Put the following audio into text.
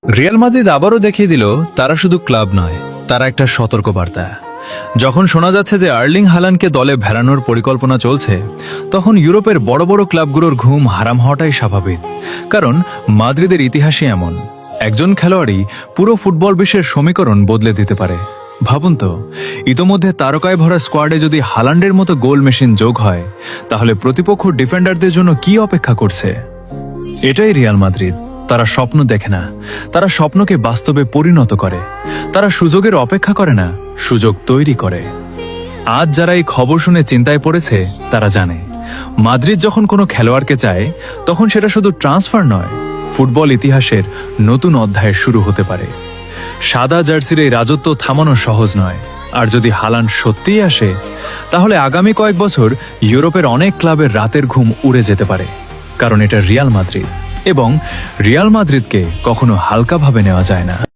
Real Madrid আবারও দেখিয়ে দিল তারা শুধু ক্লাব নয়, তারা একটা সতর্কবার্তা। যখন শোনা যাচ্ছে যে আর্লিং হালান্ডকে দলে ভেড়ানোর পরিকল্পনা চলছে, তখন ইউরোপের বড় বড় ক্লাবগুলোর ঘুম হারাম হওয়াটাই স্বাভাবিক। কারণ মাদ্রিদের ইতিহাসই এমন, একজন খেলোয়াড়ই পুরো ফুটবল বিশ্বের সমীকরণ বদলে দিতে পারে। ভাবুন তো, ইতোমধ্যে তারকায় ভরা স্কোয়াডে যদি হালান্ডের মতো গোল মেশিন যোগ হয়, তাহলে প্রতিপক্ষ ডিফেন্ডারদের জন্য কি অপেক্ষা করছে? এটাই রিয়াল মাদ্রিদ। তারা স্বপ্ন দেখে না, তারা স্বপ্নকে বাস্তবে পরিণত করে। তারা সুযোগের অপেক্ষা করে না, সুযোগ তৈরি করে। আজ যারা এই খবর শুনে চিন্তায় পড়েছে, তারা জানে মাদ্রিদ যখন কোনো খেলোয়াড়কে চায়, তখন সেটা শুধু ট্রান্সফার নয়, ফুটবল ইতিহাসের নতুন অধ্যায় শুরু হতে পারে। সাদা জার্সির এই রাজত্ব থামানো সহজ নয়। আর যদি হালান্ড সত্যিই আসে, তাহলে আগামী কয়েক বছর ইউরোপের অনেক ক্লাবের রাতের ঘুম উড়ে যেতে পারে। কারণ এটা রিয়াল মাদ্রিদ, এবং রিয়াল মাদ্রিদকে কখনো হালকাভাবে নেওয়া যায় না।